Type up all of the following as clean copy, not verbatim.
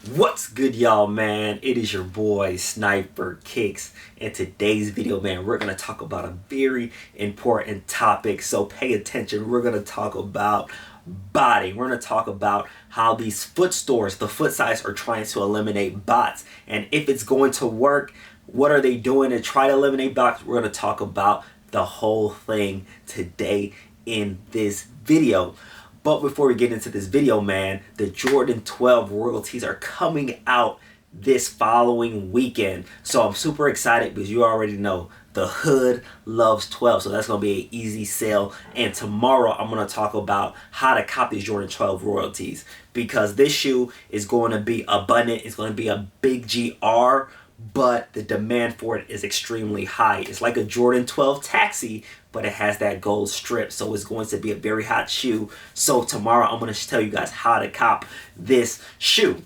What's good, y'all, man? It is your boy Sniper Kicks. In today's video, man, we're going to talk about a very important topic, so pay attention. We're going to talk about botting. We're going to talk about how these foot stores, the foot sites, are trying to eliminate bots, and if it's going to work, what are they doing to try to eliminate bots? We're going to talk about the whole thing today in this video. But before we get into this video, man, the Jordan 12 royalties are coming out this following weekend. So I'm super excited because you already know the hood loves 12. So that's going to be an easy sale. And tomorrow I'm going to talk about how to cop these Jordan 12 royalties, because this shoe is going to be abundant. It's going to be a big GR, but the demand for it is extremely high. It's like a Jordan 12 taxi, but it has that gold strip, so it's going to be a very hot shoe. So tomorrow I'm going to tell you guys how to cop this shoe.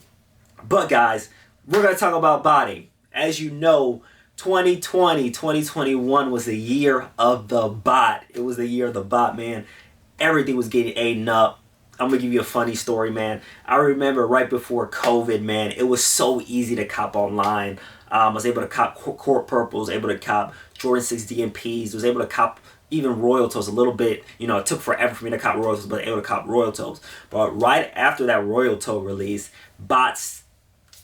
But guys, we're going to talk about botting. As you know, 2020, 2021 was the year of the bot. It was the year of the bot, man. Everything was getting eaten up. I'm going to give you a funny story, man. I remember right before COVID, man, it was so easy to cop online. I was able to cop Court Purples, able to cop Jordan 6 DMPs, was able to cop even Royal Toes a little bit. You know, it took forever for me to cop Royal Toes, but able to cop Royal Toes. But right after that Royal Toe release, bots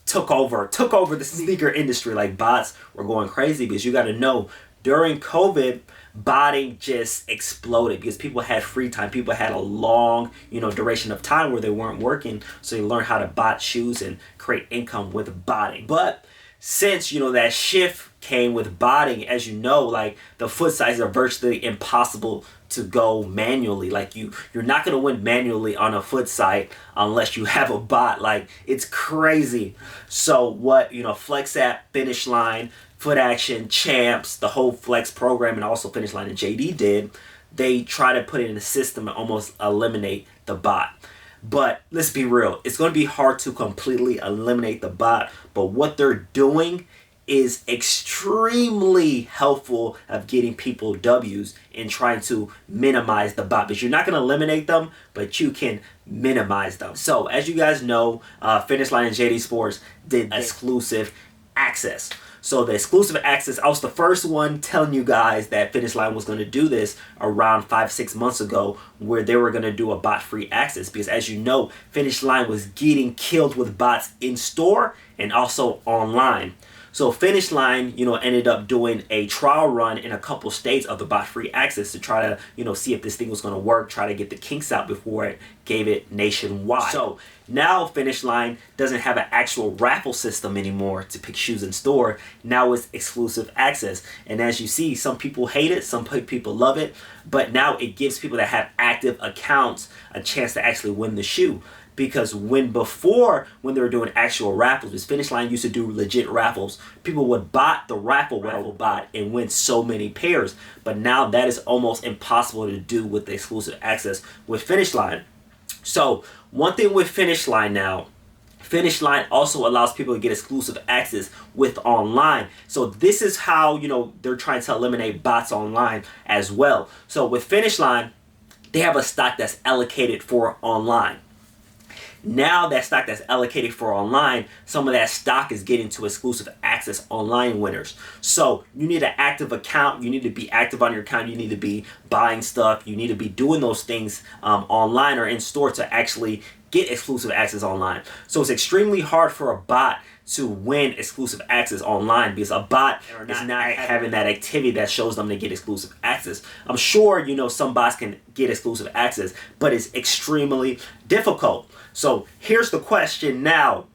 took over the sneaker industry. Like, bots were going crazy, because you got to know, during COVID, botting just exploded because people had free time. People had a long, duration of time where they weren't working, so they learned how to bot shoes and create income with botting. But since, that shift came with botting, as you know, like, the foot sizes are virtually impossible to go manually. Like, you're not going to win manually on a foot site unless you have a bot. Like, it's crazy. So what, Flex App, Finish Line, Foot Action, Champs, the whole Flex program, and also Finish Line and JD did, they try to put it in the system and almost eliminate the bot. But let's be real, it's going to be hard to completely eliminate the bot, but what they're doing is extremely helpful of getting people W's and trying to minimize the bot. Because you're not going to eliminate them, but you can minimize them. So as you guys know, Finish Line and JD Sports did exclusive access. So the exclusive access, I was the first one telling you guys that Finish Line was going to do this around 5-6 months ago, where they were going to do a bot-free access. Because as you know, Finish Line was getting killed with bots in store and also online. So Finish Line, ended up doing a trial run in a couple states of the bot-free access to try to, see if this thing was going to work, try to get the kinks out before it gave it nationwide. So now Finish Line doesn't have an actual raffle system anymore to pick shoes in store. Now it's exclusive access. And as you see, some people hate it, some people love it, but now it gives people that have active accounts a chance to actually win the shoe. Because when they were doing actual raffles, because Finish Line used to do legit raffles, people would bot the raffle bot and win so many pairs. But now that is almost impossible to do with the exclusive access with Finish Line. So one thing with Finish Line now, Finish Line also allows people to get exclusive access with online. So this is how, they're trying to eliminate bots online as well. So with Finish Line, they have a stock that's allocated for online. Now that stock that's allocated for online, some of that stock is getting to exclusive access online winners. So you need an active account. You need to be active on your account. You need to be buying stuff. You need to be doing those things online or in store to actually get exclusive access online. So it's extremely hard for a bot to win exclusive access online, because a bot is not having that activity that shows them to get exclusive access. I'm sure, some bots can get exclusive access, but it's extremely difficult. So here's the question now.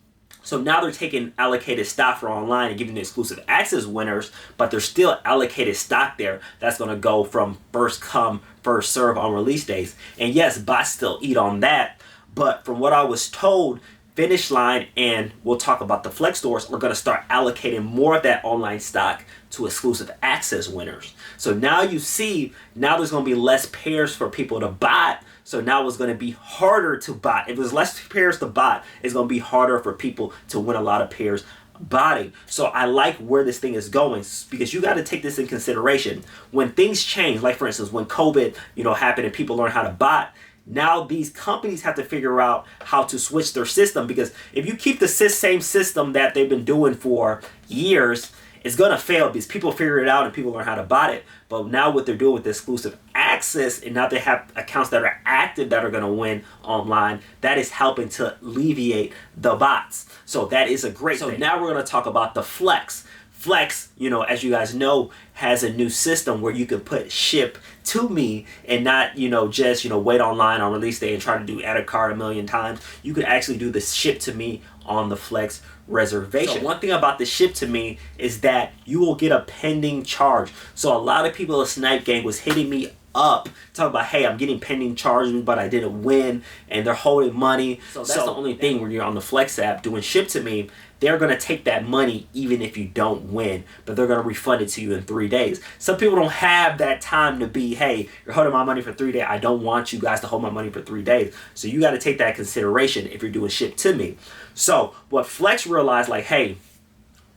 So now they're taking allocated stock for online and giving the exclusive access winners, but there's still allocated stock there that's going to go from first come, first serve on release days. And yes, bots still eat on that, but from what I was told, Finish Line, and we'll talk about the Flex stores, are going to start allocating more of that online stock to exclusive access winners. So now you see, now there's going to be less pairs for people to bot. So now it's going to be harder to bot. If there's less pairs to bot, it's going to be harder for people to win a lot of pairs botting. So I like where this thing is going, because you got to take this in consideration. When things change, like for instance, when COVID, happened and people learn how to bot, Now these companies have to figure out how to switch their system, because if you keep the same system that they've been doing for years, it's gonna fail because people figure it out and people learn how to buy it. But now what they're doing with the exclusive access, and now they have accounts that are active that are gonna win online, that is helping to alleviate the bots. So that is a great thing. So now we're gonna talk about the Flex. Flex, as you guys know, has a new system where you can put ship to me and not, just, wait online on release day and try to do add a cart a million times. You could actually do the ship to me on the Flex reservation. So one thing about the ship to me is that you will get a pending charge. So a lot of people in Snipe Gang was hitting me up talking about, hey, I'm getting pending charges, but I didn't win, and they're holding money. So that's the only thing when you're on the Flex app doing ship to me. They're going to take that money even if you don't win, but they're going to refund it to you in 3 days. Some people don't have that time to be, hey, you're holding my money for 3 days. I don't want you guys to hold my money for 3 days. So you got to take that consideration if you're doing ship to me. So what Flex realized, like, hey,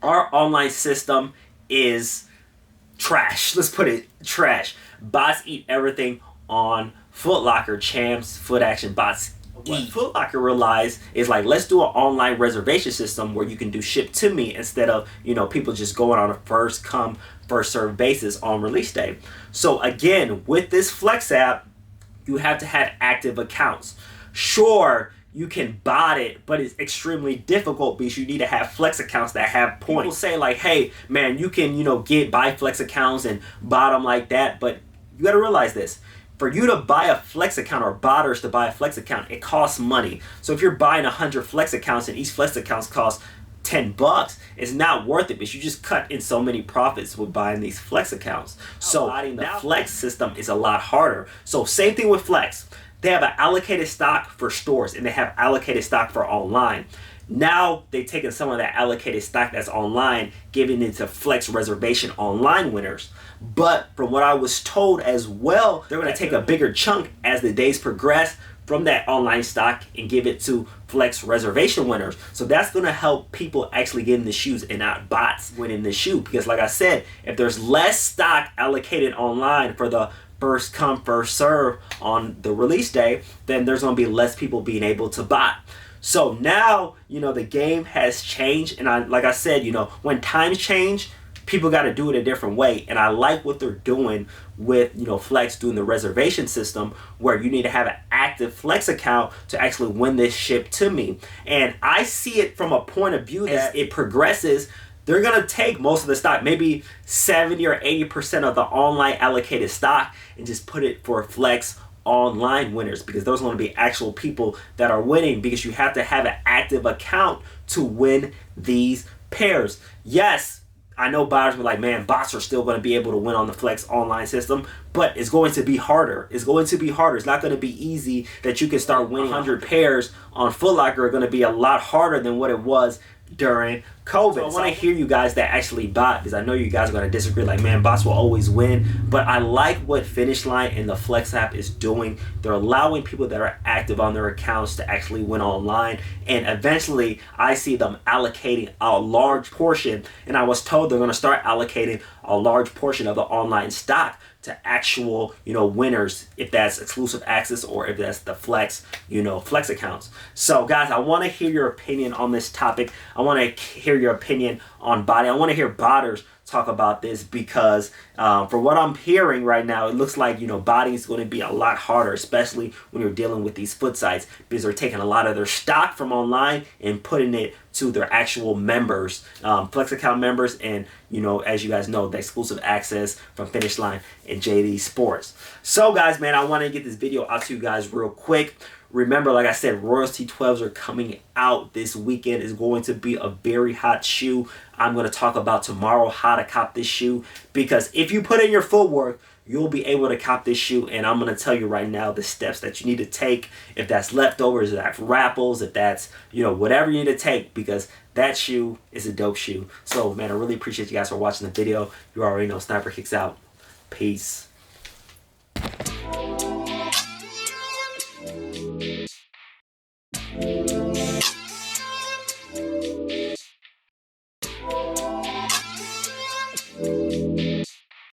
our online system is trash. Let's put it trash. Bots eat everything on Foot Locker. Champs, Foot Action, bots eat. Foot Locker realized is like, let's do an online reservation system where you can do ship to me instead of, people just going on a first come, first serve basis on release day. So again, with this Flex app, you have to have active accounts. Sure, you can bot it, but it's extremely difficult because you need to have Flex accounts that have points. People say like, hey, man, you can, buy Flex accounts and bot them like that, but you got to realize this. For you to buy a Flex account, or botters to buy a Flex account, it costs money. So if you're buying 100 Flex accounts and each Flex accounts cost $10, it's not worth it because you just cut in so many profits with buying these Flex accounts. So buying the Flex system is a lot harder. So same thing with Flex. They have an allocated stock for stores and they have allocated stock for online. Now they've taken some of that allocated stock that's online, giving it to Flex reservation online winners. But from what I was told as well, they're going to take a bigger chunk as the days progress from that online stock and give it to Flex reservation winners. So that's going to help people actually get in the shoes and not bots winning the shoe. Because like I said, if there's less stock allocated online for the first come, first serve on the release day, then there's going to be less people being able to bot. So now, the game has changed. And like I said, when times change, people got to do it a different way. And I like what they're doing with, Flex doing the reservation system where you need to have an active Flex account to actually win this ship to me. And I see it from a point of view that it progresses. They're going to take most of the stock, maybe 70 or 80% of the online allocated stock, and just put it for Flex online winners, because those are going to be actual people that are winning, because you have to have an active account to win these pairs. Yes, I know buyers were like, man, bots are still going to be able to win on the Flex online system, but it's going to be harder. It's going to be harder. It's not going to be easy that you can start winning 100 pairs on Foot Locker. Are going to be a lot harder than what it was during COVID. So I want to hear you guys that actually bot, because I know you guys are going to disagree, like, man, bots will always win. But I like what Finish Line and the Flex app is doing. They're allowing people that are active on their accounts to actually win online, and eventually I see them allocating a large portion, and I was told they're going to start allocating a large portion of the online stock to actual, winners, if that's exclusive access or if that's the Flex, Flex accounts. So guys, I want to hear your opinion on this topic. I want to hear your opinion on botting. I want to hear botters talk about this, because for what I'm hearing right now, it looks like, botting is going to be a lot harder, especially when you're dealing with these foot sites, because they're taking a lot of their stock from online and putting it to their actual members, Flex account members, and as you guys know, the exclusive access from Finish Line and JD Sports. So guys, man, I want to get this video out to you guys real quick. Remember, like I said, Royalty 12s are coming out this weekend. It's going to be a very hot shoe. I'm going to talk about tomorrow how to cop this shoe, because if you put in your footwork, you'll be able to cop this shoe. And I'm going to tell you right now the steps that you need to take, if that's leftovers, if that's raffles, if that's, whatever you need to take, because that shoe is a dope shoe. So, man, I really appreciate you guys for watching the video. You already know Sniper Kicks out. Peace.